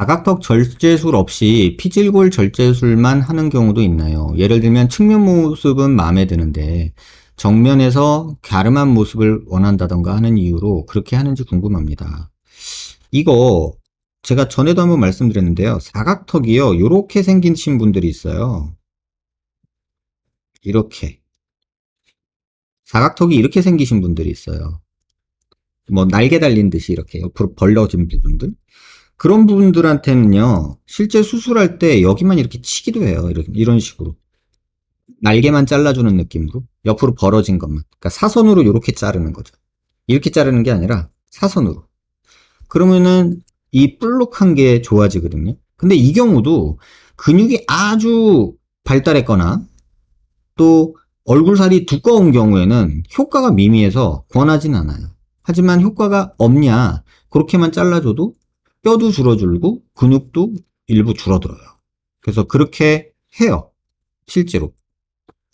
사각턱 절제술 없이 피질골 절제술만 하는 경우도 있나요? 예를 들면 측면 모습은 마음에 드는데 정면에서 갸름한 모습을 원한다던가 하는 이유로 그렇게 하는지 궁금합니다. 이거 제가 전에도 한번 말씀드렸는데요. 사각턱이요. 이렇게 생기신 분들이 있어요. 이렇게. 사각턱이 이렇게 생기신 분들이 있어요. 뭐 날개 달린 듯이 이렇게 옆으로 벌려진 부분들. 그런 분들한테는요, 실제 수술할 때 여기만 이렇게 치기도 해요. 이런 식으로. 날개만 잘라주는 느낌으로. 옆으로 벌어진 것만. 그러니까 사선으로 이렇게 자르는 거죠. 이렇게 자르는 게 아니라 사선으로. 그러면은 이 볼록한 게 좋아지거든요. 근데 이 경우도 근육이 아주 발달했거나 또 얼굴살이 두꺼운 경우에는 효과가 미미해서 권하진 않아요. 하지만 효과가 없냐, 그렇게만 잘라줘도 뼈도 줄어들고 근육도 일부 줄어들어요. 그래서 그렇게 해요. 실제로.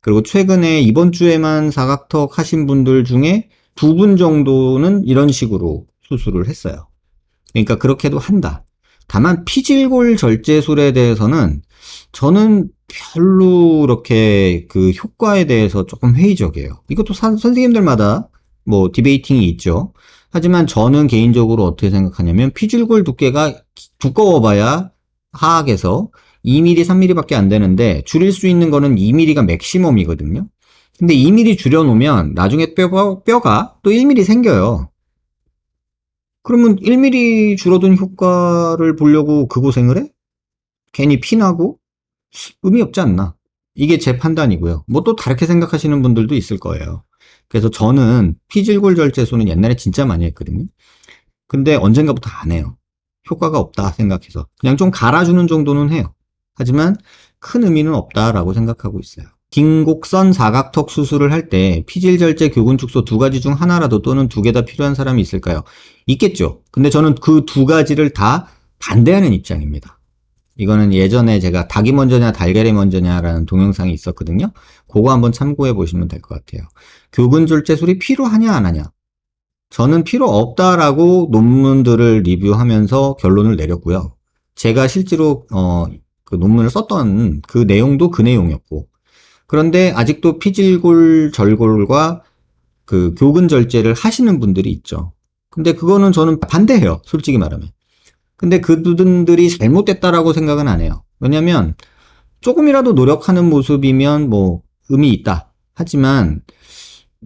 그리고 최근에 이번 주에만 사각턱 하신 분들 중에 2분 정도는 이런 식으로 수술을 했어요. 그러니까 그렇게도 한다. 다만 피질골 절제술에 대해서는 저는 별로 이렇게 그 효과에 대해서 조금 회의적이에요. 이것도 선생님들마다 뭐 디베이팅이 있죠. 하지만 저는 개인적으로 어떻게 생각하냐면 피질골 두께가 두꺼워봐야 하악에서 2mm, 3mm 밖에 안 되는데 줄일 수 있는 거는 2mm가 맥시멈이거든요. 근데 2mm 줄여놓으면 나중에 뼈가 또 1mm 생겨요. 그러면 1mm 줄어든 효과를 보려고 그 고생을 해? 괜히 피나고? 의미 없지 않나? 이게 제 판단이고요. 뭐 또 다르게 생각하시는 분들도 있을 거예요. 그래서 저는 피질골 절제술은 옛날에 진짜 많이 했거든요. 근데 언젠가부터 안 해요. 효과가 없다 생각해서. 그냥 좀 갈아주는 정도는 해요. 하지만 큰 의미는 없다라고 생각하고 있어요. 긴곡선 사각턱 수술을 할 때 피질 절제 교근 축소 2가지 중 하나라도 또는 2개 다 필요한 사람이 있을까요? 있겠죠. 근데 저는 그 2가지를 다 반대하는 입장입니다. 이거는 예전에 제가 닭이 먼저냐 달걀이 먼저냐라는 동영상이 있었거든요. 그거 한번 참고해 보시면 될 것 같아요. 교근 절제술이 필요하냐 안 하냐? 저는 필요 없다라고 논문들을 리뷰하면서 결론을 내렸고요. 제가 실제로 그 논문을 썼던 그 내용도 그 내용이었고, 그런데 아직도 피질골 절골과 그 교근 절제를 하시는 분들이 있죠. 근데 그거는 저는 반대해요. 솔직히 말하면. 근데 그분들이 잘못됐다라고 생각은 안 해요. 왜냐면 조금이라도 노력하는 모습이면 뭐 의미 있다. 하지만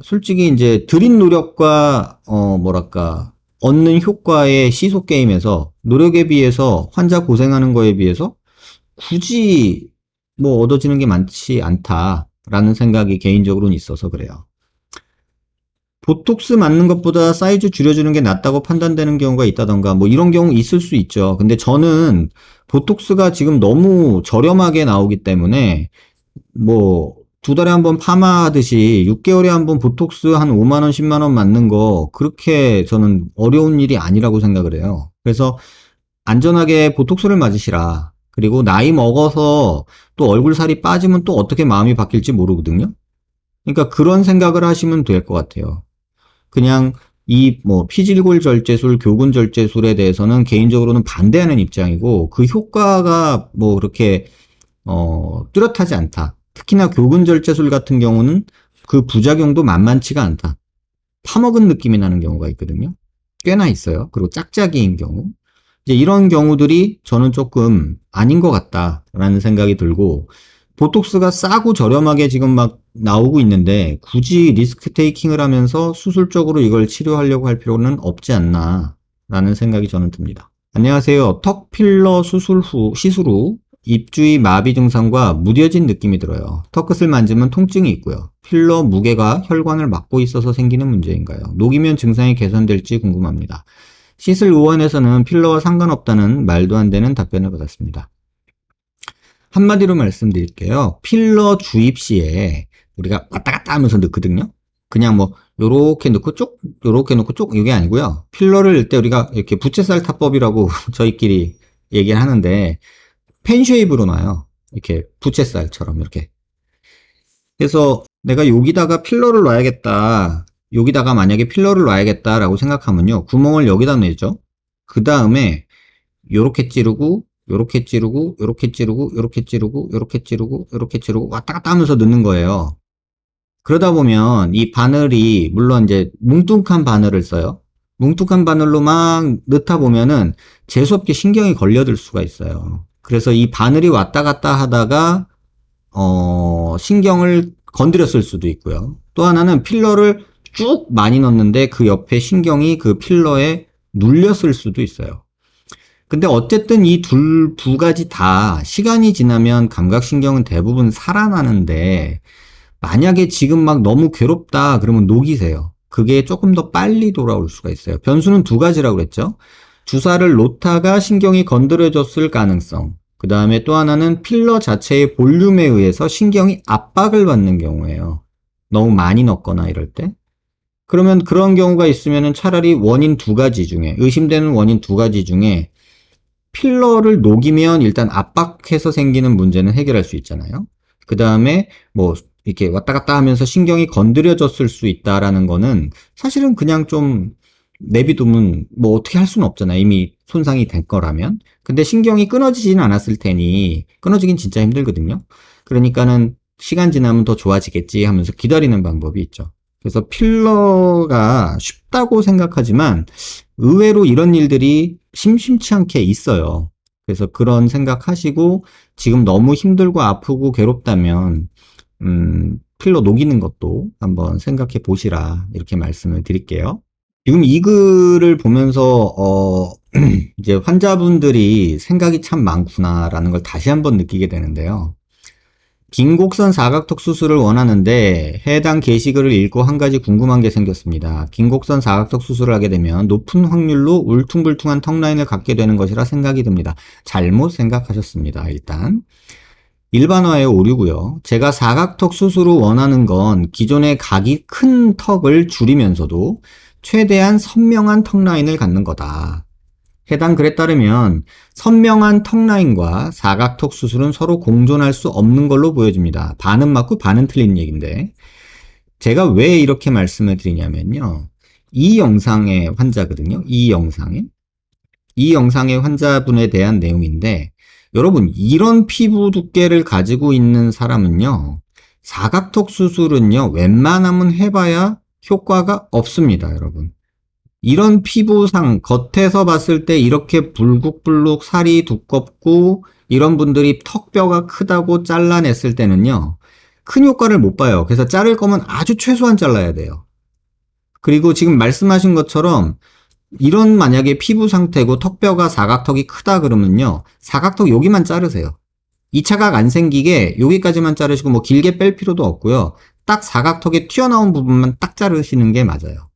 솔직히 이제 들인 노력과 뭐랄까 얻는 효과의 시소 게임에서 노력에 비해서 환자 고생하는 거에 비해서 굳이 뭐 얻어지는 게 많지 않다라는 생각이 개인적으로는 있어서 그래요. 보톡스 맞는 것보다 사이즈 줄여주는 게 낫다고 판단되는 경우가 있다던가 뭐 이런 경우 있을 수 있죠. 근데 저는 보톡스가 지금 너무 저렴하게 나오기 때문에 뭐 2달에 한 번 파마하듯이 6개월에 한 번 보톡스 한 5만 원, 10만 원 맞는 거 그렇게 저는 어려운 일이 아니라고 생각을 해요. 그래서 안전하게 보톡스를 맞으시라. 그리고 나이 먹어서 또 얼굴살이 빠지면 또 어떻게 마음이 바뀔지 모르거든요. 그러니까 그런 생각을 하시면 될 것 같아요. 그냥 이 뭐 피질골 절제술, 교근 절제술에 대해서는 개인적으로는 반대하는 입장이고 그 효과가 뭐 그렇게 뚜렷하지 않다. 특히나 교근 절제술 같은 경우는 그 부작용도 만만치가 않다. 파먹은 느낌이 나는 경우가 있거든요. 꽤나 있어요. 그리고 짝짝이인 경우. 이제 이런 경우들이 저는 조금 아닌 것 같다라는 생각이 들고, 보톡스가 싸고 저렴하게 지금 막 나오고 있는데 굳이 리스크 테이킹을 하면서 수술적으로 이걸 치료하려고 할 필요는 없지 않나라는 생각이 저는 듭니다. 안녕하세요. 턱 필러 시술 후 입주위 마비 증상과 무뎌진 느낌이 들어요. 턱끝을 만지면 통증이 있고요. 필러 무게가 혈관을 막고 있어서 생기는 문제인가요? 녹이면 증상이 개선될지 궁금합니다. 시술 의원에서는 필러와 상관없다는 말도 안 되는 답변을 받았습니다. 한마디로 말씀드릴게요. 필러 주입 시에 우리가 왔다 갔다 하면서 넣거든요. 그냥 뭐 요렇게 넣고 쭉 요렇게 넣고 쭉 이게 아니고요. 필러를 넣을 때 우리가 이렇게 부채살 타법이라고 저희끼리 얘기를 하는데 펜쉐입으로 놔요. 이렇게 부채살처럼 이렇게. 그래서 내가 여기다가 필러를 놔야겠다. 여기다가 만약에 필러를 놔야겠다라고 생각하면요. 구멍을 여기다 내죠. 그 다음에 요렇게 찌르고, 요렇게 찌르고, 요렇게 찌르고, 요렇게 찌르고, 요렇게 찌르고, 요렇게 찌르고, 왔다 갔다 하면서 넣는 거예요. 그러다 보면 이 바늘이, 물론 이제 뭉툭한 바늘을 써요. 뭉툭한 바늘로 막 넣다 보면은 재수없게 신경이 걸려들 수가 있어요. 그래서 이 바늘이 왔다 갔다 하다가 신경을 건드렸을 수도 있고요. 또 하나는 필러를 쭉 많이 넣었는데 그 옆에 신경이 그 필러에 눌렸을 수도 있어요. 근데 어쨌든 이 두 가지 다 시간이 지나면 감각신경은 대부분 살아나는데 만약에 지금 막 너무 괴롭다 그러면 녹이세요. 그게 조금 더 빨리 돌아올 수가 있어요. 변수는 두 가지라고 그랬죠. 주사를 놓다가 신경이 건드려졌을 가능성. 그 다음에 또 하나는 필러 자체의 볼륨에 의해서 신경이 압박을 받는 경우예요. 너무 많이 넣거나 이럴 때. 그러면 그런 경우가 있으면 차라리 원인 두 가지 중에, 의심되는 원인 두 가지 중에 필러를 녹이면 일단 압박해서 생기는 문제는 해결할 수 있잖아요. 그 다음에 뭐 이렇게 왔다 갔다 하면서 신경이 건드려졌을 수 있다라는 거는 사실은 그냥 좀 내비두면 뭐 어떻게 할 수는 없잖아요. 이미 손상이 된 거라면. 근데 신경이 끊어지진 않았을 테니 끊어지긴 진짜 힘들거든요. 그러니까는 시간 지나면 더 좋아지겠지 하면서 기다리는 방법이 있죠. 그래서 필러가 쉽다고 생각하지만 의외로 이런 일들이 심심치 않게 있어요. 그래서 그런 생각하시고 지금 너무 힘들고 아프고 괴롭다면 필러 녹이는 것도 한번 생각해 보시라 이렇게 말씀을 드릴게요. 지금 이 글을 보면서 이제 환자분들이 생각이 참 많구나라는 걸 다시 한번 느끼게 되는데요. 긴 곡선 사각턱 수술을 원하는데 해당 게시글을 읽고 한 가지 궁금한 게 생겼습니다. 긴 곡선 사각턱 수술을 하게 되면 높은 확률로 울퉁불퉁한 턱 라인을 갖게 되는 것이라 생각이 듭니다. 잘못 생각하셨습니다. 일단 일반화의 오류고요. 제가 사각턱 수술을 원하는 건 기존의 각이 큰 턱을 줄이면서도 최대한 선명한 턱 라인을 갖는 거다. 해당 글에 따르면 선명한 턱 라인과 사각턱 수술은 서로 공존할 수 없는 걸로 보여집니다. 반은 맞고 반은 틀린 얘기인데 제가 왜 이렇게 말씀을 드리냐면요. 이 영상의 환자거든요. 이 영상의 환자분에 대한 내용인데 여러분 이런 피부 두께를 가지고 있는 사람은요. 사각턱 수술은요. 웬만하면 해봐야 효과가 없습니다. 여러분. 이런 피부상 겉에서 봤을 때 이렇게 불룩불룩 살이 두껍고 이런 분들이 턱뼈가 크다고 잘라냈을 때는요. 큰 효과를 못 봐요. 그래서 자를 거면 아주 최소한 잘라야 돼요. 그리고 지금 말씀하신 것처럼 이런 만약에 피부 상태고 턱뼈가 사각턱이 크다 그러면요. 사각턱 여기만 자르세요. 2차각 안 생기게 여기까지만 자르시고 뭐 길게 뺄 필요도 없고요. 딱 사각턱에 튀어나온 부분만 딱 자르시는 게 맞아요.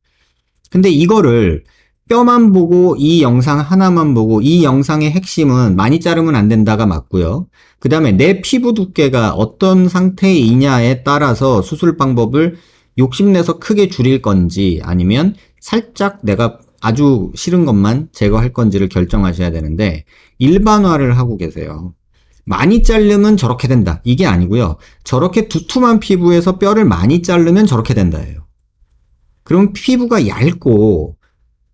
근데 이거를 뼈만 보고 이 영상 하나만 보고 이 영상의 핵심은 많이 자르면 안 된다가 맞고요. 그 다음에 내 피부 두께가 어떤 상태이냐에 따라서 수술 방법을 욕심내서 크게 줄일 건지 아니면 살짝 내가 아주 싫은 것만 제거할 건지를 결정하셔야 되는데 일반화를 하고 계세요. 많이 자르면 저렇게 된다. 이게 아니고요. 저렇게 두툼한 피부에서 뼈를 많이 자르면 저렇게 된다예요. 그럼 피부가 얇고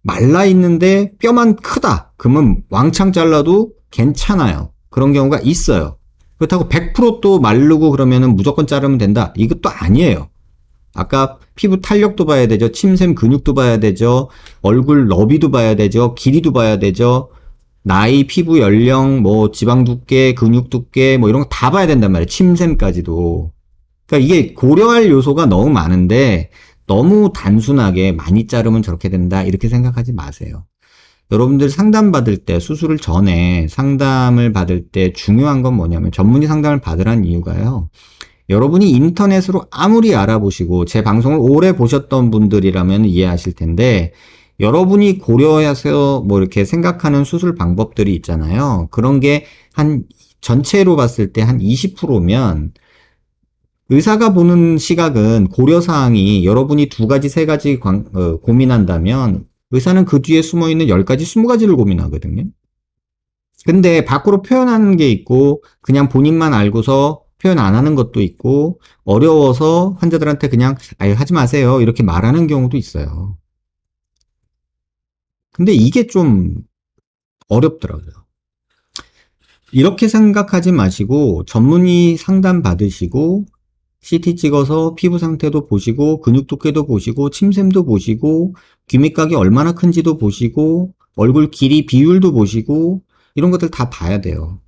말라 있는데 뼈만 크다. 그러면 왕창 잘라도 괜찮아요. 그런 경우가 있어요. 그렇다고 100%또 마르고 그러면은 무조건 자르면 된다. 이것도 아니에요. 아까 피부 탄력도 봐야 되죠. 침샘 근육도 봐야 되죠. 얼굴 너비도 봐야 되죠. 길이도 봐야 되죠. 나이, 피부 연령, 뭐 지방 두께, 근육 두께 뭐 이런 거 다 봐야 된단 말이에요. 침샘까지도. 그러니까 이게 고려할 요소가 너무 많은데 너무 단순하게 많이 자르면 저렇게 된다 이렇게 생각하지 마세요. 여러분들 상담 받을 때 수술을 전에 상담을 받을 때 중요한 건 뭐냐면 전문의 상담을 받으라는 이유가요. 여러분이 인터넷으로 아무리 알아보시고 제 방송을 오래 보셨던 분들이라면 이해하실 텐데 여러분이 고려해서 뭐 이렇게 생각하는 수술 방법들이 있잖아요. 그런 게 한 전체로 봤을 때 한 20%면 의사가 보는 시각은 고려사항이 여러분이 두 가지, 세 가지 고민한다면 의사는 그 뒤에 숨어있는 10가지, 20가지를 고민하거든요. 근데 밖으로 표현하는 게 있고 그냥 본인만 알고서 표현 안 하는 것도 있고 어려워서 환자들한테 그냥 아유 하지 마세요 이렇게 말하는 경우도 있어요. 근데 이게 좀 어렵더라고요. 이렇게 생각하지 마시고 전문의 상담 받으시고 CT 찍어서 피부 상태도 보시고 근육 두께도 보시고 침샘도 보시고 귀밑각이 얼마나 큰지도 보시고 얼굴 길이 비율도 보시고 이런 것들 다 봐야 돼요.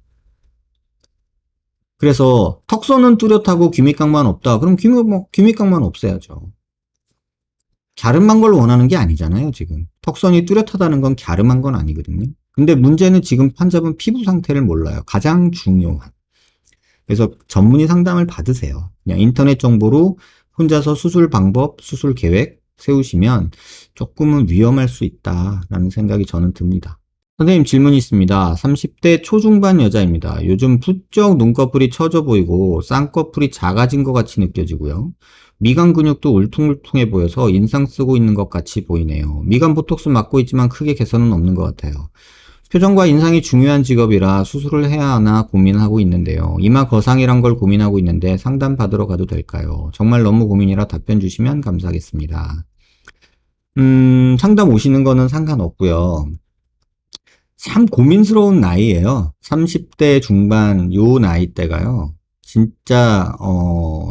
그래서 턱선은 뚜렷하고 귀밑각만 없다. 그럼 귀밑각만 없애야죠. 갸름한 걸 원하는 게 아니잖아요, 지금. 턱선이 뚜렷하다는 건 갸름한 건 아니거든요. 근데 문제는 지금 환자분 피부 상태를 몰라요. 가장 중요한. 그래서 전문의 상담을 받으세요. 그냥 인터넷 정보로 혼자서 수술 방법, 수술 계획 세우시면 조금은 위험할 수 있다라는 생각이 저는 듭니다. 선생님 질문이 있습니다. 30대 초중반 여자입니다. 요즘 부쩍 눈꺼풀이 처져 보이고 쌍꺼풀이 작아진 것 같이 느껴지고요. 미간 근육도 울퉁불퉁해 보여서 인상 쓰고 있는 것 같이 보이네요. 미간 보톡스 맞고 있지만 크게 개선은 없는 것 같아요. 표정과 인상이 중요한 직업이라 수술을 해야 하나 고민하고 있는데요. 이마 거상이란 걸 고민하고 있는데 상담 받으러 가도 될까요? 정말 너무 고민이라 답변 주시면 감사하겠습니다. 상담 오시는 거는 상관없고요. 참 고민스러운 나이예요. 30대 중반 요 나이대가요. 진짜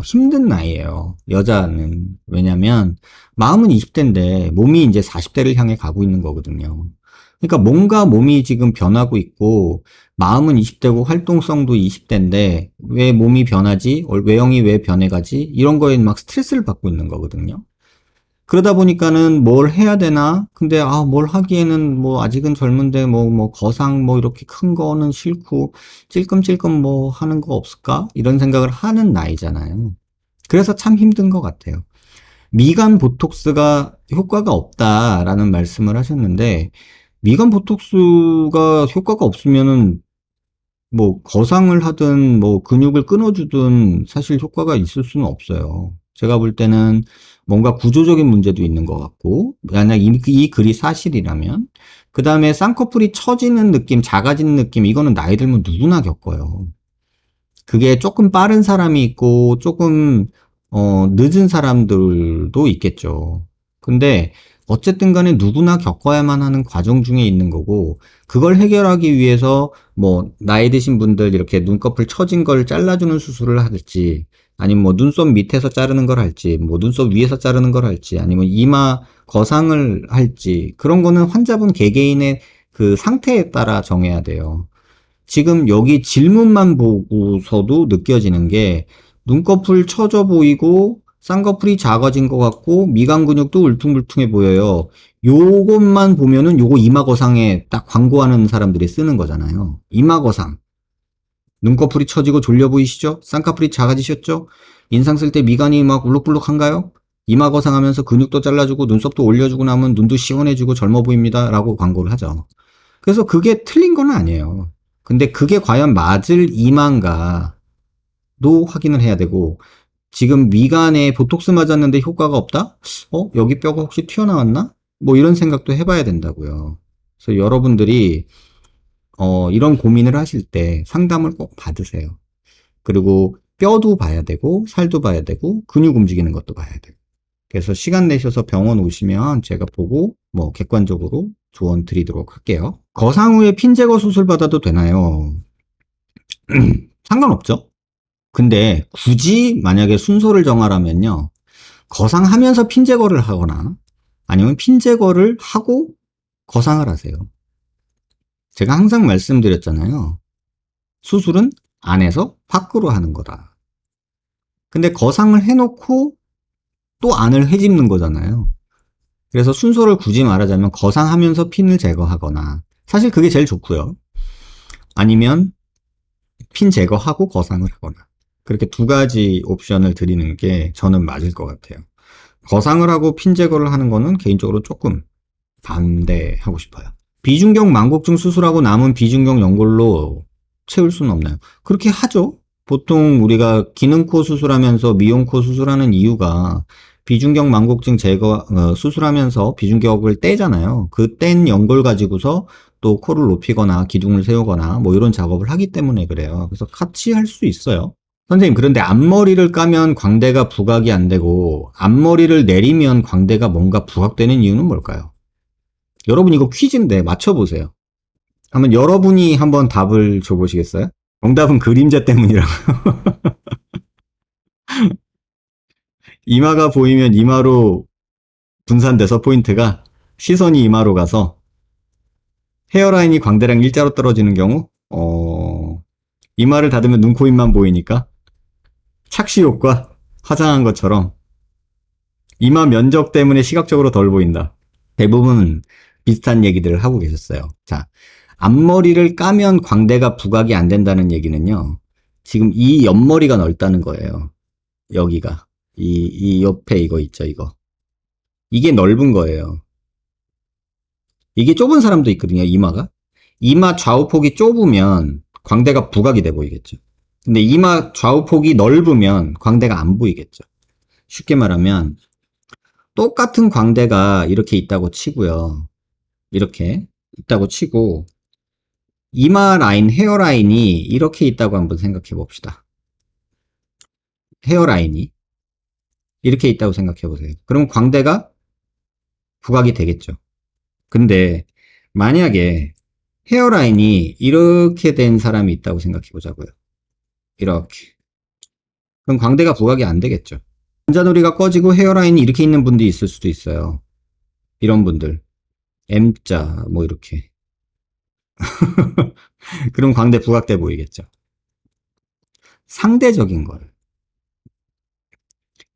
힘든 나이예요. 여자는. 왜냐면 마음은 20대인데 몸이 이제 40대를 향해 가고 있는 거거든요. 그러니까 뭔가 몸이 지금 변하고 있고 마음은 20대고 활동성도 20대인데 왜 몸이 변하지? 외형이 왜 변해가지? 이런 거에 막 스트레스를 받고 있는 거거든요. 그러다 보니까는 뭘 해야 되나? 근데, 뭘 하기에는 뭐, 아직은 젊은데, 거상 이렇게 큰 거는 싫고, 찔끔찔끔 하는 거 없을까? 이런 생각을 하는 나이잖아요. 그래서 참 힘든 것 같아요. 미간 보톡스가 효과가 없다라는 말씀을 하셨는데, 미간 보톡스가 효과가 없으면은, 거상을 하든, 근육을 끊어주든, 사실 효과가 있을 수는 없어요. 제가 볼 때는 뭔가 구조적인 문제도 있는 것 같고, 만약 이 글이 사실이라면, 그 다음에 쌍꺼풀이 처지는 느낌, 작아지는 느낌, 이거는 나이 들면 누구나 겪어요. 그게 조금 빠른 사람이 있고, 조금, 늦은 사람들도 있겠죠. 근데, 어쨌든 간에 누구나 겪어야만 하는 과정 중에 있는 거고, 그걸 해결하기 위해서, 나이 드신 분들 이렇게 눈꺼풀 처진 걸 잘라주는 수술을 할지, 아니면 눈썹 밑에서 자르는 걸 할지, 눈썹 위에서 자르는 걸 할지, 아니면 이마 거상을 할지, 그런 거는 환자분 개개인의 그 상태에 따라 정해야 돼요. 지금 여기 질문만 보고서도 느껴지는 게 눈꺼풀 처져 보이고 쌍꺼풀이 작아진 것 같고 미간 근육도 울퉁불퉁해 보여요. 요것만 보면은 요거 이마거상에 딱 광고하는 사람들이 쓰는 거잖아요. 이마거상. 눈꺼풀이 처지고 졸려 보이시죠? 쌍꺼풀이 작아지셨죠? 인상 쓸 때 미간이 막 울룩불룩한가요? 이마거상 하면서 근육도 잘라주고 눈썹도 올려주고 나면 눈도 시원해지고 젊어 보입니다. 라고 광고를 하죠. 그래서 그게 틀린 건 아니에요. 근데 그게 과연 맞을 이만가도 확인을 해야 되고, 지금 미간에 보톡스 맞았는데 효과가 없다? 여기 뼈가 혹시 튀어나왔나? 이런 생각도 해봐야 된다고요. 그래서 여러분들이 이런 고민을 하실 때 상담을 꼭 받으세요. 그리고 뼈도 봐야 되고 살도 봐야 되고 근육 움직이는 것도 봐야 되고. 그래서 시간 내셔서 병원 오시면 제가 보고 객관적으로 조언 드리도록 할게요. 거상 후에 핀 제거 수술 받아도 되나요? 상관없죠. 근데 굳이 만약에 순서를 정하라면요. 거상하면서 핀 제거를 하거나 아니면 핀 제거를 하고 거상을 하세요. 제가 항상 말씀드렸잖아요. 수술은 안에서 밖으로 하는 거다. 근데 거상을 해놓고 또 안을 헤집는 거잖아요. 그래서 순서를 굳이 말하자면 거상하면서 핀을 제거하거나 사실 그게 제일 좋고요. 아니면 핀 제거하고 거상을 하거나 그렇게 두 가지 옵션을 드리는 게 저는 맞을 것 같아요. 거상을 하고 핀 제거를 하는 거는 개인적으로 조금 반대하고 싶어요. 비중격 망곡증 수술하고 남은 비중격 연골로 채울 수는 없나요? 그렇게 하죠. 보통 우리가 기능코 수술하면서 미용코 수술하는 이유가 비중격 망곡증 제거 수술하면서 비중격을 떼잖아요. 그 뗀 연골 가지고서 또 코를 높이거나 기둥을 세우거나 이런 작업을 하기 때문에 그래요. 그래서 같이 할 수 있어요. 선생님, 그런데 앞머리를 까면 광대가 부각이 안 되고 앞머리를 내리면 광대가 뭔가 부각되는 이유는 뭘까요? 여러분 이거 퀴즈인데 맞춰보세요. 한번 여러분이 한번 답을 줘보시겠어요? 정답은 그림자 때문이라고. 이마가 보이면 이마로 분산돼서 포인트가 시선이 이마로 가서 헤어라인이 광대랑 일자로 떨어지는 경우, 이마를 닫으면 눈, 코, 입만 보이니까 착시 효과, 화장한 것처럼 이마 면적 때문에 시각적으로 덜 보인다. 대부분 비슷한 얘기들을 하고 계셨어요. 자, 앞머리를 까면 광대가 부각이 안 된다는 얘기는요. 지금 이 옆머리가 넓다는 거예요. 여기가. 이 옆에 이거 있죠, 이거. 이게 넓은 거예요. 이게 좁은 사람도 있거든요, 이마가. 이마 좌우폭이 좁으면 광대가 부각이 돼 보이겠죠. 근데 이마 좌우폭이 넓으면 광대가 안 보이겠죠. 쉽게 말하면 똑같은 광대가 이렇게 있다고 치고요. 이렇게 있다고 치고 이마 라인, 헤어라인이 이렇게 있다고 한번 생각해 봅시다. 헤어라인이 이렇게 있다고 생각해 보세요. 그럼 광대가 부각이 되겠죠. 근데 만약에 헤어라인이 이렇게 된 사람이 있다고 생각해 보자고요. 이렇게. 그럼 광대가 부각이 안 되겠죠. 관자놀이가 꺼지고 헤어라인이 이렇게 있는 분들이 있을 수도 있어요. 이런 분들. M자, 뭐 이렇게. 그럼 광대 부각돼 보이겠죠. 상대적인 걸.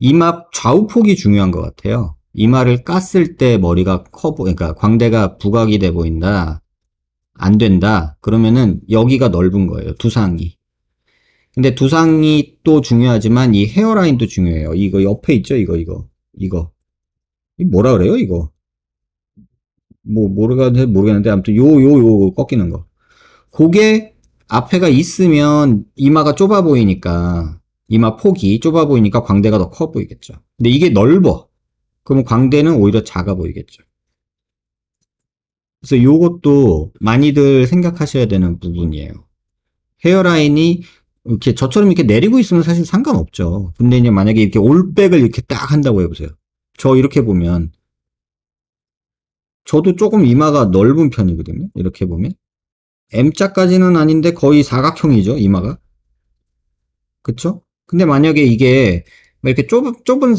이마 좌우폭이 중요한 것 같아요. 이마를 깠을 때 머리가 그러니까 광대가 부각이 돼 보인다. 안 된다. 그러면은 여기가 넓은 거예요. 두상이. 근데 두상이 또 중요하지만 이 헤어라인도 중요해요. 이거 옆에 있죠? 이거. 이거 뭐라 그래요? 이거. 뭐, 모르겠는데, 아무튼 요 꺾이는 거. 그게 앞에가 있으면 이마가 좁아 보이니까, 이마 폭이 좁아 보이니까 광대가 더 커 보이겠죠. 근데 이게 넓어. 그럼 광대는 오히려 작아 보이겠죠. 그래서 요것도 많이들 생각하셔야 되는 부분이에요. 헤어라인이 이렇게 저처럼 이렇게 내리고 있으면 사실 상관없죠. 근데 이제 만약에 이렇게 올백을 이렇게 딱 한다고 해보세요. 저 이렇게 보면, 저도 조금 이마가 넓은 편이거든요. 이렇게 보면. M자까지는 아닌데 거의 사각형이죠, 이마가. 그쵸? 근데 만약에 이게 이렇게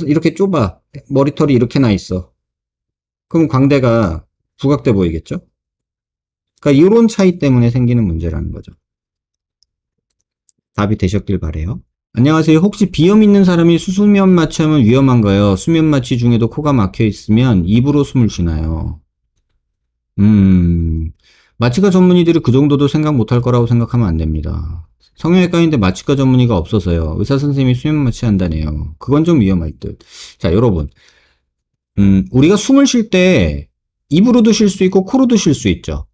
이렇게 좁아. 머리털이 이렇게 나 있어. 그럼 광대가 부각돼 보이겠죠? 그러니까 이런 차이 때문에 생기는 문제라는 거죠. 답이 되셨길 바래요. 안녕하세요. 혹시 비염 있는 사람이 수면 마취하면 위험한가요? 수면 마취 중에도 코가 막혀 있으면 입으로 숨을 쉬나요? 마취과 전문의들이 그 정도도 생각 못할 거라고 생각하면 안 됩니다. 성형외과인데 마취과 전문의가 없어서요. 의사 선생님이 수면 마취한다네요. 그건 좀 위험할 듯. 자, 여러분. 우리가 숨을 쉴 때 입으로도 쉴 수 있고 코로도 쉴 수 있죠.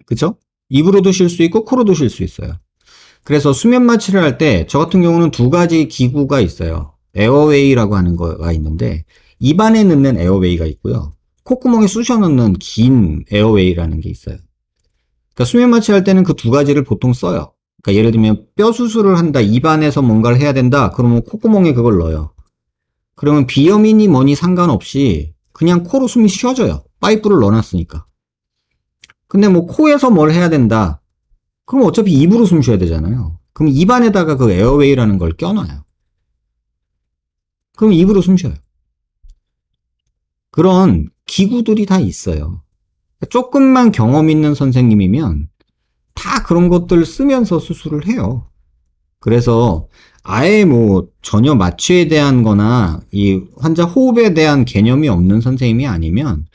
그쵸? 입으로도 쉴 수 있고 코로도 쉴 수 있어요. 그래서 수면 마취를 할 때 저 같은 경우는 두 가지 기구가 있어요. 에어웨이라고 하는 거가 있는데 입안에 넣는 에어웨이가 있고요. 콧구멍에 쑤셔 넣는 긴 에어웨이라는 게 있어요. 그러니까 수면 마취할 때는 그 두 가지를 보통 써요. 그러니까 예를 들면 뼈 수술을 한다, 입안에서 뭔가를 해야 된다, 그러면 콧구멍에 그걸 넣어요. 그러면 비염이니 뭐니 상관없이 그냥 코로 숨이 쉬어져요. 파이프를 넣어놨으니까. 근데 뭐 코에서 뭘 해야 된다. 그럼 어차피 입으로 숨 쉬어야 되잖아요. 그럼 입안에다가 그 에어웨이라는 걸 껴놔요. 그럼 입으로 숨 쉬어요. 그런 기구들이 다 있어요. 조금만 경험 있는 선생님이면 다 그런 것들 쓰면서 수술을 해요. 그래서 아예 뭐 전혀 마취에 대한 거나 이 환자 호흡에 대한 개념이 없는 선생님이 아니면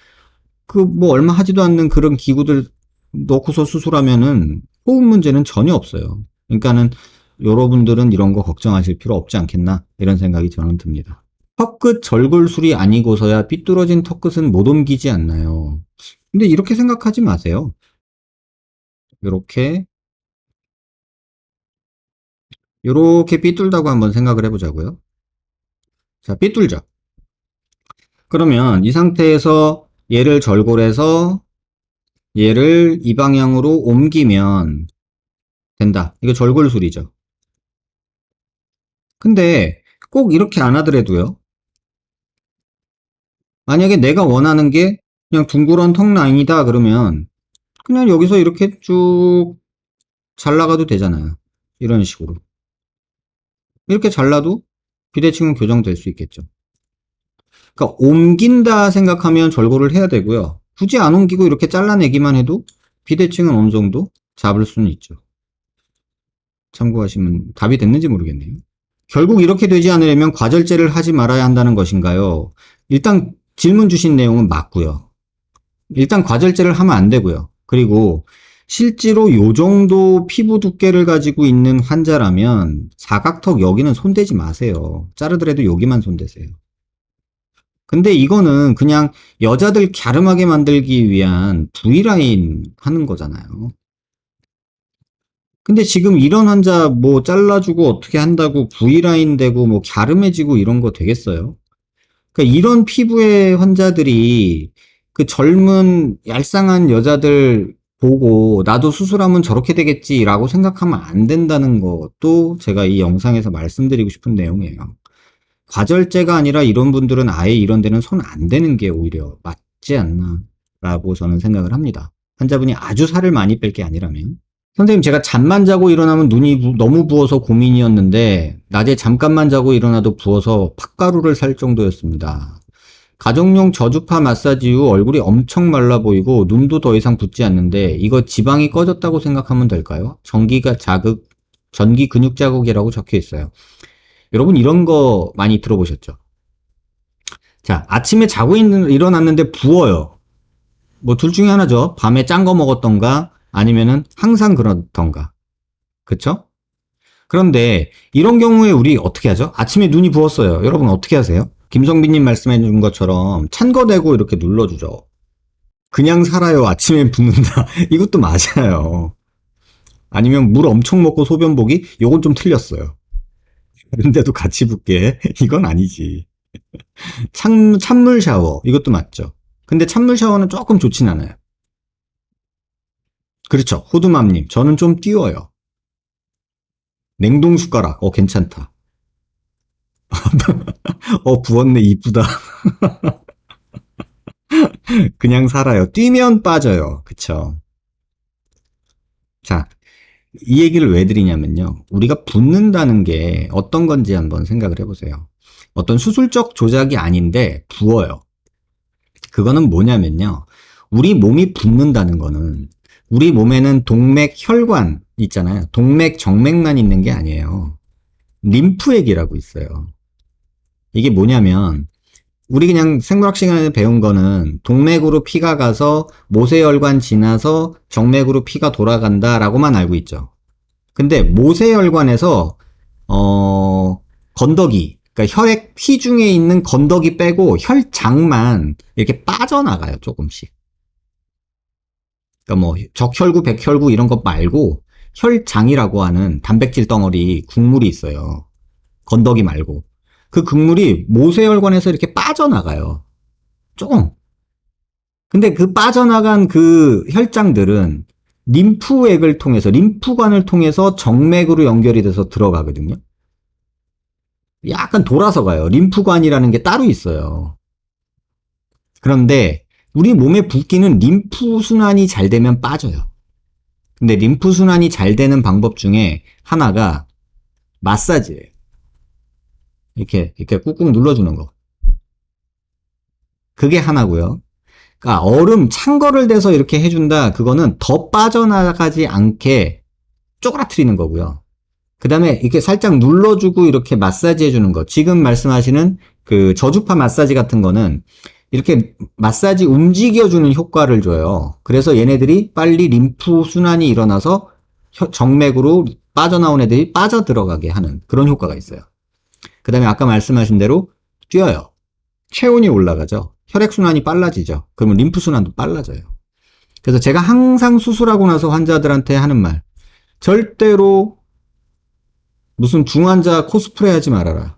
그 뭐 얼마 하지도 않는 그런 기구들 넣고서 수술하면은 호흡 문제는 전혀 없어요. 그러니까는 여러분들은 이런 거 걱정하실 필요 없지 않겠나 이런 생각이 저는 듭니다. 턱끝 절골술이 아니고서야 삐뚤어진 턱끝은 못 옮기지 않나요? 근데 이렇게 생각하지 마세요. 이렇게 삐뚤다고 한번 생각을 해보자고요. 자, 삐뚤죠. 그러면 이 상태에서 얘를 절골해서 얘를 이 방향으로 옮기면 된다. 이거 절골술이죠. 근데 꼭 이렇게 안 하더라도요. 만약에 내가 원하는 게 그냥 둥그런 턱 라인이다 그러면 그냥 여기서 이렇게 쭉 잘라가도 되잖아요. 이런 식으로. 이렇게 잘라도 비대칭은 교정될 수 있겠죠. 그러니까 옮긴다 생각하면 절골을 해야 되고요. 굳이 안 옮기고 이렇게 잘라내기만 해도 비대칭은 어느 정도 잡을 수는 있죠. 참고하시면 답이 됐는지 모르겠네요. 결국 이렇게 되지 않으려면 과절제를 하지 말아야 한다는 것인가요? 일단 질문 주신 내용은 맞고요. 일단 과절제를 하면 안 되고요. 그리고 실제로 요 정도 피부 두께를 가지고 있는 환자라면 사각턱 여기는 손대지 마세요. 자르더라도 여기만 손대세요. 근데 이거는 그냥 여자들 갸름하게 만들기 위한 V라인 하는 거잖아요. 근데 지금 이런 환자 뭐 잘라주고 어떻게 한다고 V라인 되고 뭐 갸름해지고 이런 거 되겠어요? 그러니까 이런 피부의 환자들이 그 젊은 얄쌍한 여자들 보고 나도 수술하면 저렇게 되겠지라고 생각하면 안 된다는 것도 제가 이 영상에서 말씀드리고 싶은 내용이에요. 과절제가 아니라 이런 분들은 아예 이런 데는 손 안 대는 게 오히려 맞지 않나 라고 저는 생각을 합니다. 환자분이 아주 살을 많이 뺄 게 아니라면. 선생님, 제가 잠만 자고 일어나면 눈이 너무 부어서 고민이었는데 낮에 잠깐만 자고 일어나도 부어서 팥가루를 살 정도였습니다. 가정용 저주파 마사지 후 얼굴이 엄청 말라 보이고 눈도 더 이상 붓지 않는데 이거 지방이 꺼졌다고 생각하면 될까요? 전기 근육 자극이라고 적혀 있어요. 여러분 이런 거 많이 들어보셨죠? 자, 아침에 일어났는데 부어요. 뭐 둘 중에 하나죠. 밤에 짠 거 먹었던가 아니면은 항상 그렇던가. 그쵸? 그런데 이런 경우에 우리 어떻게 하죠? 아침에 눈이 부었어요. 여러분 어떻게 하세요? 김성빈님 말씀해 준 것처럼 찬 거 대고 이렇게 눌러주죠. 그냥 살아요. 아침에 붓는다. 이것도 맞아요. 아니면 물 엄청 먹고 소변 보기? 요건 좀 틀렸어요. 그런데도 같이 붓게? 이건 아니지. 찬물 샤워. 이것도 맞죠. 근데 찬물 샤워는 조금 좋진 않아요. 그렇죠. 호두맘님. 저는 좀 띄워요. 냉동 숟가락. 괜찮다. 부었네. 이쁘다. 그냥 살아요. 뛰면 빠져요. 그쵸. 자, 이 얘기를 왜 드리냐면요. 우리가 붓는다는 게 어떤 건지 한번 생각을 해보세요. 어떤 수술적 조작이 아닌데 부어요. 그거는 뭐냐면요. 우리 몸이 붓는다는 거는 우리 몸에는 동맥, 혈관 있잖아요. 동맥, 정맥만 있는 게 아니에요. 림프액이라고 있어요. 이게 뭐냐면 우리 그냥 생물학 시간에 배운 거는 동맥으로 피가 가서 모세혈관 지나서 정맥으로 피가 돌아간다라고만 알고 있죠. 근데 모세혈관에서 건더기, 그러니까 혈액 피 중에 있는 건더기 빼고 혈장만 이렇게 빠져나가요, 조금씩. 그러니까 뭐 적혈구, 백혈구 이런 것 말고 혈장이라고 하는 단백질 덩어리 국물이 있어요. 건더기 말고. 그 국물이 모세혈관에서 이렇게 빠져나가요. 조금. 근데 그 빠져나간 그 혈장들은 림프액을 통해서, 림프관을 통해서 정맥으로 연결이 돼서 들어가거든요. 약간 돌아서 가요. 림프관이라는 게 따로 있어요. 그런데 우리 몸의 붓기는 림프순환이 잘 되면 빠져요. 근데 림프순환이 잘 되는 방법 중에 하나가 마사지예요. 이렇게 꾹꾹 눌러주는 거. 그게 하나고요. 그러니까 얼음 찬 거를 대서 이렇게 해준다. 그거는 더 빠져나가지 않게 쪼그라뜨리는 거고요. 그 다음에 이렇게 살짝 눌러주고 이렇게 마사지 해주는 거. 지금 말씀하시는 그 저주파 마사지 같은 거는 이렇게 마사지 움직여주는 효과를 줘요. 그래서 얘네들이 빨리 림프 순환이 일어나서 정맥으로 빠져나온 애들이 빠져들어가게 하는 그런 효과가 있어요. 그 다음에 아까 말씀하신 대로 뛰어요. 체온이 올라가죠. 혈액순환이 빨라지죠. 그러면 림프순환도 빨라져요. 그래서 제가 항상 수술하고 나서 환자들한테 하는 말, 절대로 무슨 중환자 코스프레 하지 말아라.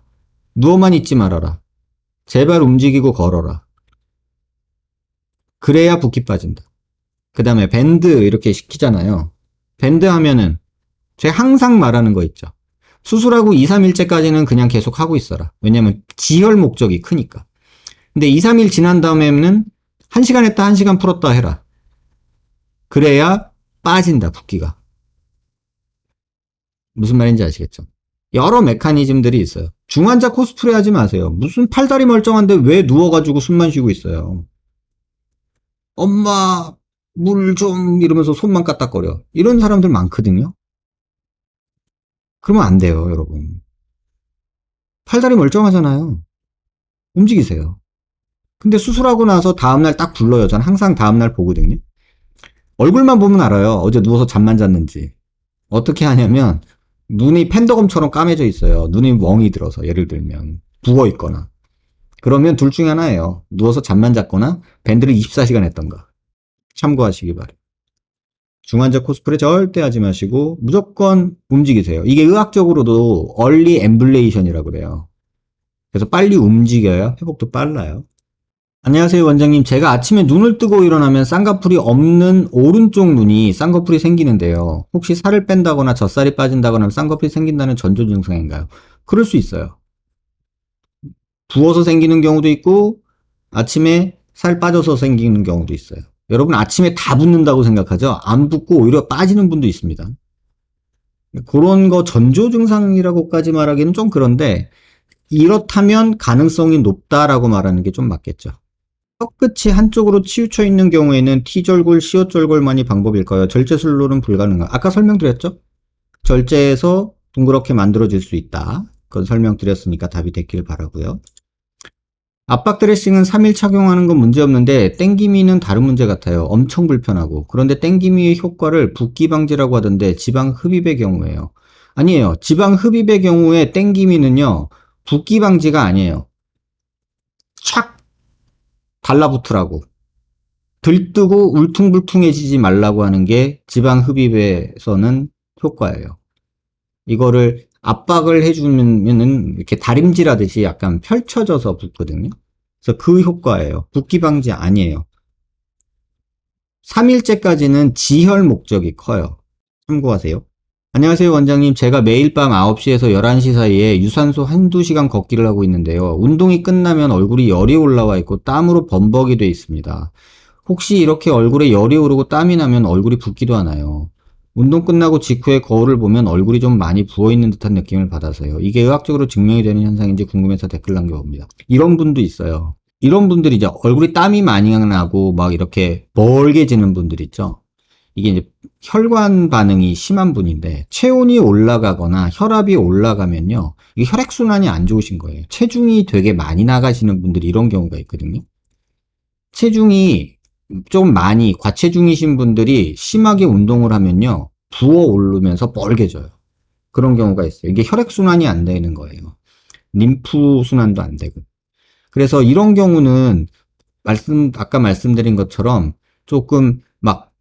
누워만 있지 말아라. 제발 움직이고 걸어라. 그래야 붓기 빠진다. 그 다음에 밴드 이렇게 시키잖아요. 밴드 하면은 제가 항상 말하는 거 있죠. 수술하고 2, 3일째까지는 그냥 계속 하고 있어라. 왜냐면 지혈 목적이 크니까. 근데 2, 3일 지난 다음에는 1시간 했다 1시간 풀었다 해라. 그래야 빠진다, 붓기가. 무슨 말인지 아시겠죠? 여러 메커니즘들이 있어요. 중환자 코스프레 하지 마세요. 무슨 팔다리 멀쩡한데 왜 누워가지고 숨만 쉬고 있어요. 엄마 물 좀 이러면서 손만 까딱거려. 이런 사람들 많거든요. 그러면 안 돼요, 여러분. 팔다리 멀쩡하잖아요. 움직이세요. 근데 수술하고 나서 다음날 딱 불러요. 전 항상 다음날 보거든요. 얼굴만 보면 알아요. 어제 누워서 잠만 잤는지. 어떻게 하냐면 눈이 팬더검처럼 까매져 있어요. 눈이 멍이 들어서 예를 들면 부어 있거나. 그러면 둘 중에 하나예요. 누워서 잠만 잤거나 밴드를 24시간 했던가. 참고하시기 바래요. 중환자 코스프레 절대 하지 마시고 무조건 움직이세요. 이게 의학적으로도 얼리 엠블레이션이라고 그래요. 그래서 빨리 움직여야 회복도 빨라요. 안녕하세요 원장님. 제가 아침에 눈을 뜨고 일어나면 쌍꺼풀이 없는 오른쪽 눈이 쌍꺼풀이 생기는데요. 혹시 살을 뺀다거나 젖살이 빠진다거나 하면 쌍꺼풀이 생긴다는 전조 증상인가요? 그럴 수 있어요. 부어서 생기는 경우도 있고 아침에 살 빠져서 생기는 경우도 있어요. 여러분 아침에 다 붓는다고 생각하죠? 안 붓고 오히려 빠지는 분도 있습니다. 그런 거 전조 증상이라고까지 말하기는 좀 그런데 이렇다면 가능성이 높다라고 말하는 게 좀 맞겠죠. 턱끝이 한쪽으로 치우쳐 있는 경우에는 T절골, 시옷절골만이 방법일까요? 절제술로는 불가능한. 아까 설명드렸죠? 절제해서 둥그렇게 만들어질 수 있다. 그건 설명드렸으니까 답이 됐길 바라고요. 압박 드레싱은 3일 착용하는 건 문제없는데 땡기미는 다른 문제 같아요. 엄청 불편하고. 그런데 땡기미의 효과를 붓기 방지라고 하던데 지방 흡입의 경우에요. 아니에요. 지방 흡입의 경우에 땡기미는요. 붓기 방지가 아니에요. 착 달라붙으라고. 들뜨고 울퉁불퉁해지지 말라고 하는 게 지방 흡입에서는 효과예요. 이거를 압박을 해주면은 이렇게 다림질하듯이 약간 펼쳐져서 붓거든요. 그래서 그 효과예요. 붓기 방지 아니에요. 3일째까지는 지혈 목적이 커요. 참고하세요. 안녕하세요 원장님. 제가 매일 밤 9시에서 11시 사이에 유산소 한두 시간 걷기를 하고 있는데요. 운동이 끝나면 얼굴이 열이 올라와 있고 땀으로 범벅이 돼 있습니다. 혹시 이렇게 얼굴에 열이 오르고 땀이 나면 얼굴이 붓기도 하나요? 운동 끝나고 직후에 거울을 보면 얼굴이 좀 많이 부어있는 듯한 느낌을 받아서요. 이게 의학적으로 증명이 되는 현상인지 궁금해서 댓글 남겨봅니다. 이런 분도 있어요. 이런 분들이 이제 얼굴이 땀이 많이 나고 막 이렇게 벌게지는 분들 있죠. 이게 이제 혈관 반응이 심한 분인데 체온이 올라가거나 혈압이 올라가면요. 이게 혈액순환이 안 좋으신 거예요. 체중이 되게 많이 나가시는 분들이 이런 경우가 있거든요. 체중이 좀 많이 과체중이신 분들이 심하게 운동을 하면요. 부어 오르면서 뻘개져요. 그런 경우가 있어요. 이게 혈액순환이 안 되는 거예요. 림프 순환도 안 되고. 그래서 이런 경우는 아까 말씀드린 것처럼 조금 막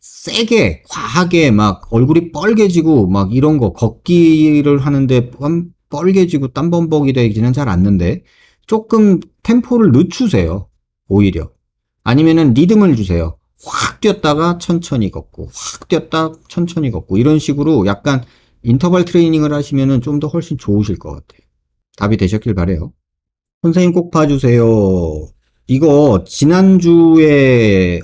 세게, 과하게 막 얼굴이 뻘개지고 막 이런 거 걷기를 하는데 뻘개지고 땀범벅이 되지는 잘 않는데 조금 템포를 늦추세요. 오히려. 아니면은 리듬을 주세요. 확 뛰었다가 천천히 걷고, 확 뛰었다 천천히 걷고, 이런 식으로 약간 인터벌 트레이닝을 하시면은 좀 더 훨씬 좋으실 것 같아요. 답이 되셨길 바래요. 선생님 꼭 봐주세요. 이거 지난주에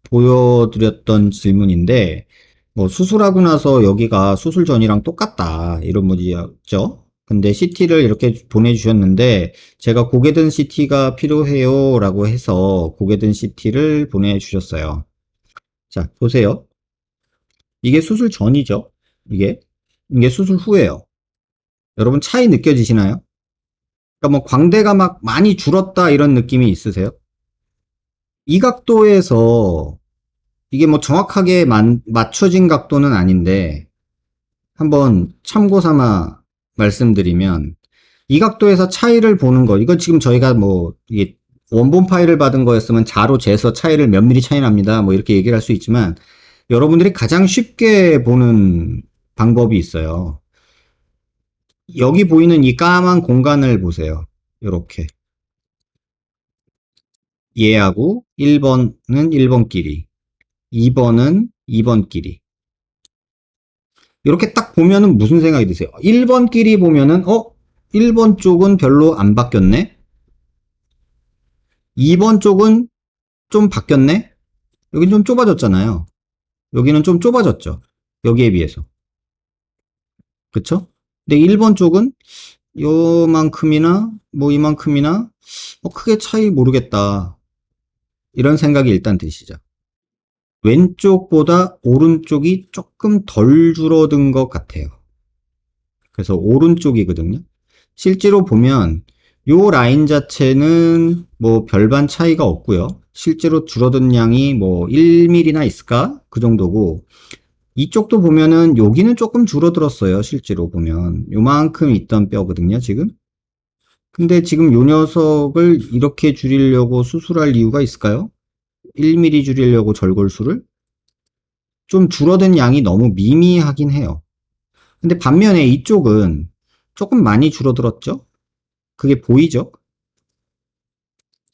보여드렸던 질문인데 뭐 수술하고 나서 여기가 수술 전이랑 똑같다 이런 문제였죠. 근데 CT를 이렇게 보내주셨는데 제가 고개든 CT가 필요해요 라고 해서 고개든 CT를 보내주셨어요. 자 보세요. 이게 수술 전이죠. 이게 수술 후예요. 여러분 차이 느껴지시나요? 그러니까 뭐 광대가 막 많이 줄었다 이런 느낌이 있으세요? 이 각도에서 이게 뭐 정확하게 맞춰진 각도는 아닌데 한번 참고 삼아 말씀드리면 이 각도에서 차이를 보는 거 이거 지금 저희가 뭐 이게 원본 파일을 받은 거였으면 자로 재서 차이를 몇 미리 차이 납니다 뭐 이렇게 얘기를 할 수 있지만 여러분들이 가장 쉽게 보는 방법이 있어요. 여기 보이는 이 까만 공간을 보세요. 이렇게 얘하고 1번은 1번끼리 2번은 2번끼리 이렇게 딱 보면은 무슨 생각이 드세요? 1번끼리 보면은 1번 쪽은 별로 안 바뀌었네. 2번 쪽은 좀 바뀌었네? 여긴 좀 좁아졌잖아요. 여기는 좀 좁아졌죠. 여기에 비해서. 그쵸? 근데 1번 쪽은 요만큼이나 뭐 이만큼이나 크게 차이 모르겠다. 이런 생각이 일단 드시죠. 왼쪽보다 오른쪽이 조금 덜 줄어든 것 같아요. 그래서 오른쪽이거든요. 실제로 보면 요 라인 자체는 뭐 별반 차이가 없고요. 실제로 줄어든 양이 뭐 1mm나 있을까? 그 정도고, 이쪽도 보면은 여기는 조금 줄어들었어요. 실제로 보면 요만큼 있던 뼈거든요, 지금. 근데 지금 요 녀석을 이렇게 줄이려고 수술할 이유가 있을까요? 1mm 줄이려고 절골술을? 좀 줄어든 양이 너무 미미하긴 해요. 근데 반면에 이쪽은 조금 많이 줄어들었죠? 그게 보이죠?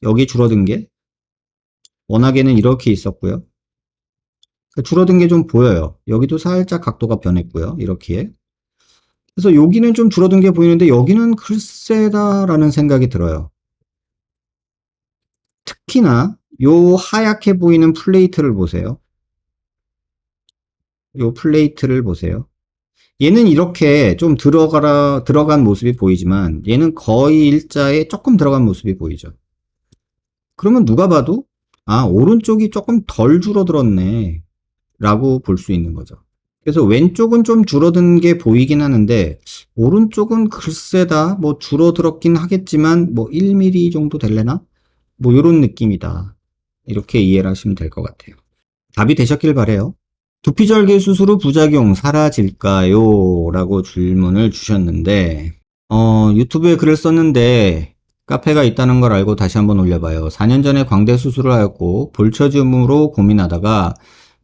여기 줄어든 게 워낙에는 이렇게 있었고요. 줄어든 게 좀 보여요. 여기도 살짝 각도가 변했고요. 이렇게. 그래서 여기는 좀 줄어든 게 보이는데 여기는 글쎄다라는 생각이 들어요. 특히나 요 하얗게 보이는 플레이트를 보세요. 요 플레이트를 보세요. 얘는 이렇게 좀 들어간 모습이 보이지만 얘는 거의 일자에 조금 들어간 모습이 보이죠. 그러면 누가 봐도 아, 오른쪽이 조금 덜 줄어들었네 라고 볼 수 있는 거죠. 그래서 왼쪽은 좀 줄어든 게 보이긴 하는데 오른쪽은 글쎄다 뭐 줄어들었긴 하겠지만 뭐 1mm 정도 될래나? 뭐 요런 느낌이다. 이렇게 이해를 하시면 될 것 같아요. 답이 되셨길 바래요. 두피절개 수술 후 부작용 사라질까요? 라고 질문을 주셨는데 유튜브에 글을 썼는데 카페가 있다는 걸 알고 다시 한번 올려봐요. 4년 전에 광대 수술을 하였고 볼처즘으로 고민하다가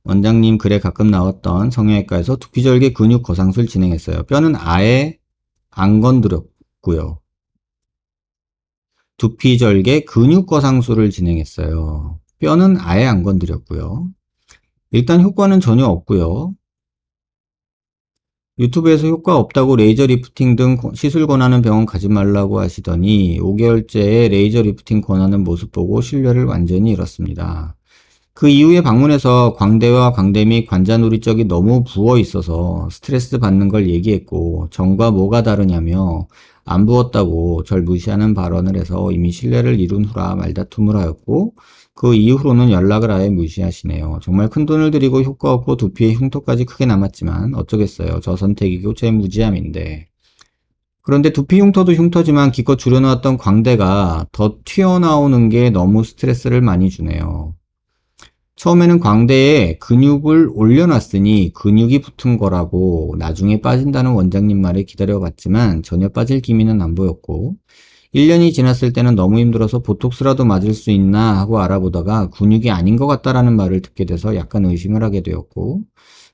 원장님 글에 가끔 나왔던 성형외과에서 두피절개 근육 거상술 진행했어요. 뼈는 아예 안 건드렸고요. 두피절개 근육 거상술을 진행했어요. 뼈는 아예 안 건드렸고요. 일단 효과는 전혀 없고요. 유튜브에서 효과 없다고 레이저 리프팅 등 시술 권하는 병원 가지 말라고 하시더니 5개월째에 레이저 리프팅 권하는 모습 보고 신뢰를 완전히 잃었습니다. 그 이후에 방문해서 광대와 광대 및 관자놀이 쪽이 너무 부어 있어서 스트레스 받는 걸 얘기했고 전과 뭐가 다르냐며 안 부었다고 절 무시하는 발언을 해서 이미 신뢰를 이룬 후라 말다툼을 하였고 그 이후로는 연락을 아예 무시하시네요. 정말 큰돈을 들이고 효과 없고 두피에 흉터까지 크게 남았지만 어쩌겠어요. 저 선택이고 제 무지함인데. 그런데 두피 흉터도 흉터지만 기껏 줄여놓았던 광대가 더 튀어나오는 게 너무 스트레스를 많이 주네요. 처음에는 광대에 근육을 올려놨으니 근육이 붙은 거라고 나중에 빠진다는 원장님 말에 기다려봤지만 전혀 빠질 기미는 안 보였고 1년이 지났을 때는 너무 힘들어서 보톡스라도 맞을 수 있나 하고 알아보다가 근육이 아닌 것 같다라는 말을 듣게 돼서 약간 의심을 하게 되었고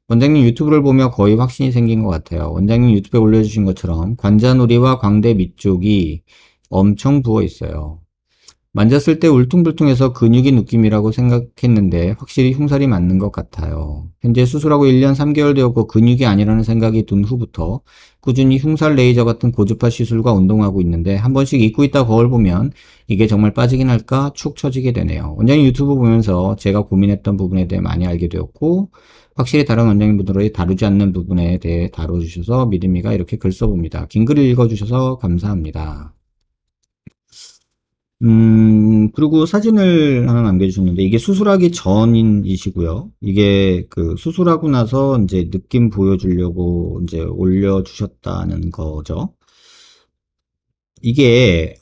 원장님 유튜브를 보며 거의 확신이 생긴 것 같아요. 원장님 유튜브에 올려주신 것처럼 관자놀이와 광대 밑쪽이 엄청 부어 있어요. 만졌을 때 울퉁불퉁해서 근육의 느낌이라고 생각했는데 확실히 흉살이 맞는 것 같아요. 현재 수술하고 1년 3개월 되었고 근육이 아니라는 생각이 든 후부터 꾸준히 흉살 레이저 같은 고주파 시술과 운동하고 있는데 한 번씩 잊고 있다 거울 보면 이게 정말 빠지긴 할까 축 처지게 되네요. 원장님 유튜브 보면서 제가 고민했던 부분에 대해 많이 알게 되었고 확실히 다른 원장님분들이 다루지 않는 부분에 대해 다뤄주셔서 믿음이가 이렇게 글 써봅니다. 긴 글을 읽어주셔서 감사합니다. 그리고 사진을 하나 남겨주셨는데, 이게 수술하기 전이시고요. 이게 그 수술하고 나서 이제 느낌 보여주려고 이제 올려주셨다는 거죠. 이게,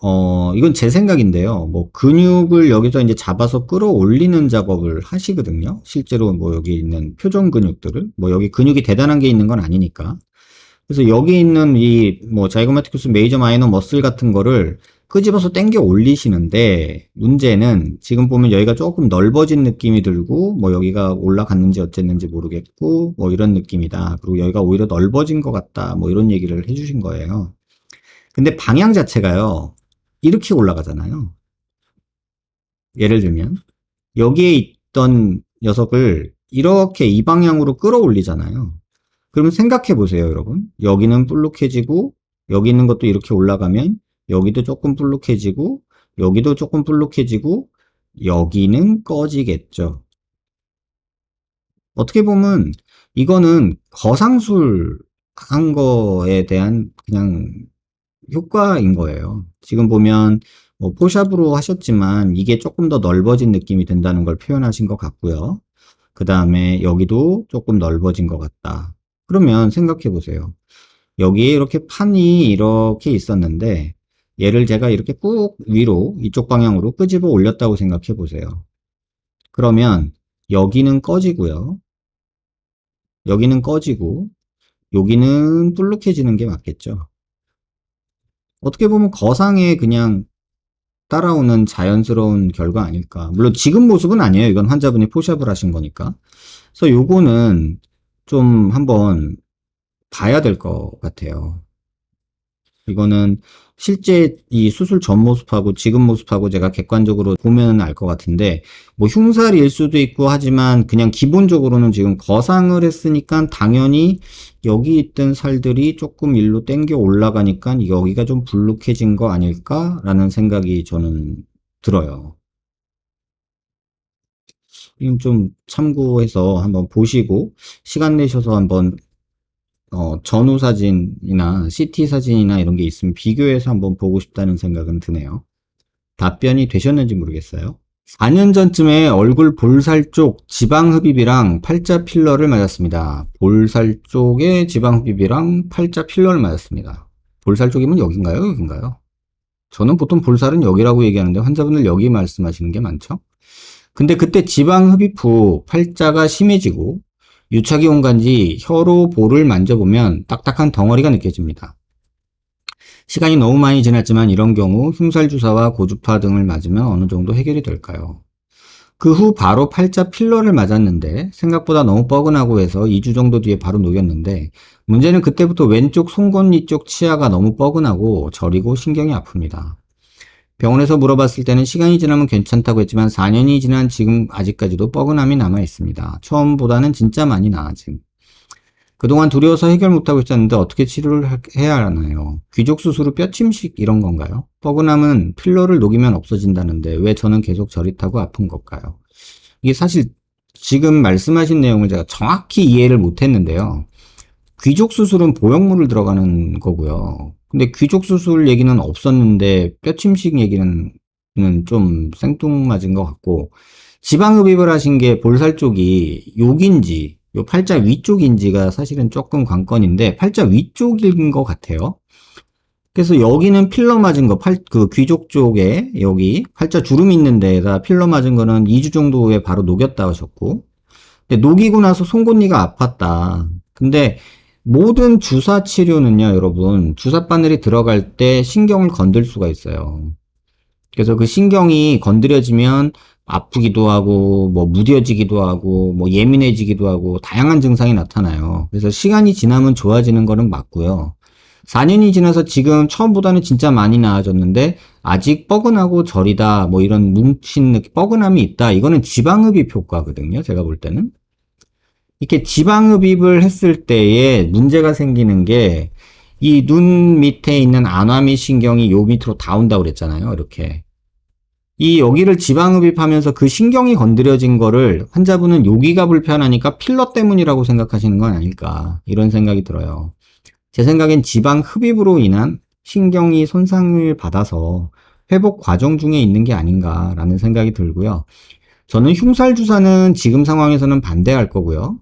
이건 제 생각인데요. 뭐, 근육을 여기서 이제 잡아서 끌어올리는 작업을 하시거든요. 실제로 뭐, 여기 있는 표정 근육들을. 뭐, 여기 근육이 대단한 게 있는 건 아니니까. 그래서 여기 있는 이 뭐 자이고마티쿠스 메이저 마이너 머슬 같은 거를 끄집어서 당겨 올리시는데 문제는 지금 보면 여기가 조금 넓어진 느낌이 들고 뭐 여기가 올라갔는지 어쨌는지 모르겠고 뭐 이런 느낌이다. 그리고 여기가 오히려 넓어진 것 같다. 뭐 이런 얘기를 해주신 거예요. 근데 방향 자체가요. 이렇게 올라가잖아요. 예를 들면 여기에 있던 녀석을 이렇게 이 방향으로 끌어올리잖아요. 그러면 생각해 보세요, 여러분. 여기는 볼록해지고, 여기 있는 것도 이렇게 올라가면, 여기도 조금 볼록해지고, 여기도 조금 볼록해지고, 여기는 꺼지겠죠. 어떻게 보면 이거는 거상술 한 거에 대한 그냥 효과인 거예요. 지금 보면 뭐 포샵으로 하셨지만 이게 조금 더 넓어진 느낌이 든다는 걸 표현하신 것 같고요. 그 다음에 여기도 조금 넓어진 것 같다. 그러면 생각해 보세요. 여기에 이렇게 판이 이렇게 있었는데 얘를 제가 이렇게 꾹 위로 이쪽 방향으로 끄집어 올렸다고 생각해 보세요. 그러면 여기는 꺼지고요. 여기는 꺼지고 여기는 불룩해지는 게 맞겠죠. 어떻게 보면 거상에 그냥 따라오는 자연스러운 결과 아닐까. 물론 지금 모습은 아니에요. 이건 환자분이 포샵을 하신 거니까. 그래서 요거는 좀 한번 봐야 될 것 같아요. 이거는 실제 이 수술 전 모습하고 지금 모습하고 제가 객관적으로 보면 알 것 같은데, 뭐 흉살일 수도 있고 하지만 그냥 기본적으로는 지금 거상을 했으니까 당연히 여기 있던 살들이 조금 일로 당겨 올라가니까 여기가 좀 불룩해진 거 아닐까라는 생각이 저는 들어요. 이건 좀 참고해서 한번 보시고 시간 내셔서 한번 전후 사진이나 CT 사진이나 이런 게 있으면 비교해서 한번 보고 싶다는 생각은 드네요. 답변이 되셨는지 모르겠어요. 4년 전쯤에 얼굴 볼살 쪽 지방 흡입이랑 팔자 필러를 맞았습니다. 볼살 쪽에 지방 흡입이랑 팔자 필러를 맞았습니다. 볼살 쪽이면 여긴가요? 여긴가요? 저는 보통 볼살은 여기라고 얘기하는데 환자분들 여기 말씀하시는 게 많죠? 근데 그때 지방 흡입 후 팔자가 심해지고 유착이 온 건지 혀로 볼을 만져보면 딱딱한 덩어리가 느껴집니다. 시간이 너무 많이 지났지만 이런 경우 흉살 주사와 고주파 등을 맞으면 어느 정도 해결이 될까요? 그 후 바로 팔자 필러를 맞았는데 생각보다 너무 뻐근하고 해서 2주 정도 뒤에 바로 녹였는데 문제는 그때부터 왼쪽 송곳니 쪽 치아가 너무 뻐근하고 저리고 신경이 아픕니다. 병원에서 물어봤을 때는 시간이 지나면 괜찮다고 했지만 4년이 지난 지금 아직까지도 뻐근함이 남아 있습니다. 처음보다는 진짜 많이 나아짐. 그동안 두려워서 해결 못하고 있었는데 어떻게 치료를 해야 하나요? 귀족 수술 후 뼈침식 이런 건가요? 뻐근함은 필러를 녹이면 없어진다는데 왜 저는 계속 저릿하고 아픈 걸까요? 이게 사실 지금 말씀하신 내용을 제가 정확히 이해를 못했는데요. 귀족 수술은 보형물을 들어가는 거고요. 근데 귀족 수술 얘기는 없었는데 뼈침식 얘기는 좀 생뚱맞은 것 같고 지방흡입을 하신 게 볼살 쪽이 여기인지 요 팔자 위쪽인지가 사실은 조금 관건인데 팔자 위쪽인 것 같아요. 그래서 여기는 필러 맞은 거, 그 귀족 쪽에 여기 팔자 주름 있는 데에다 필러 맞은 거는 2주 정도 후에 바로 녹였다 하셨고 근데 녹이고 나서 송곳니가 아팠다. 근데 모든 주사 치료는요, 여러분, 주사 바늘이 들어갈 때 신경을 건들 수가 있어요. 그래서 그 신경이 건드려지면 아프기도 하고, 뭐 무뎌지기도 하고, 뭐 예민해지기도 하고, 다양한 증상이 나타나요. 그래서 시간이 지나면 좋아지는 거는 맞고요. 4년이 지나서 지금 처음보다는 진짜 많이 나아졌는데, 아직 뻐근하고 저리다, 뭐 이런 뭉친 느낌, 뻐근함이 있다. 이거는 지방흡입 효과거든요, 제가 볼 때는. 이렇게 지방흡입을 했을 때에 문제가 생기는 게 이 눈 밑에 있는 안와미 신경이 요 밑으로 다 온다고 그랬잖아요. 이렇게. 이 여기를 지방흡입하면서 그 신경이 건드려진 거를 환자분은 여기가 불편하니까 필러 때문이라고 생각하시는 건 아닐까. 이런 생각이 들어요. 제 생각엔 지방흡입으로 인한 신경이 손상을 받아서 회복 과정 중에 있는 게 아닌가라는 생각이 들고요. 저는 흉살 주사는 지금 상황에서는 반대할 거고요.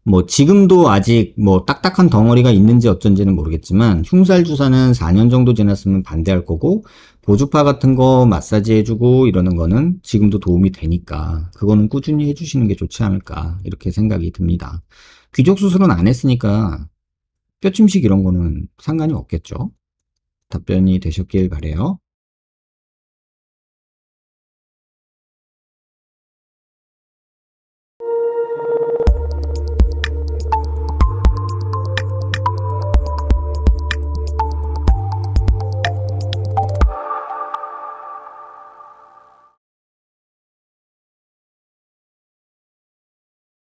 뭐 지금도 아직 뭐 딱딱한 덩어리가 있는지 어쩐지는 모르겠지만 흉살 주사는 4년 정도 지났으면 반대할 거고 보조파 같은 거 마사지 해주고 이러는 거는 지금도 도움이 되니까 그거는 꾸준히 해주시는 게 좋지 않을까 이렇게 생각이 듭니다. 귀족 수술은 안 했으니까 뼈침식 이런 거는 상관이 없겠죠. 답변이 되셨길 바래요.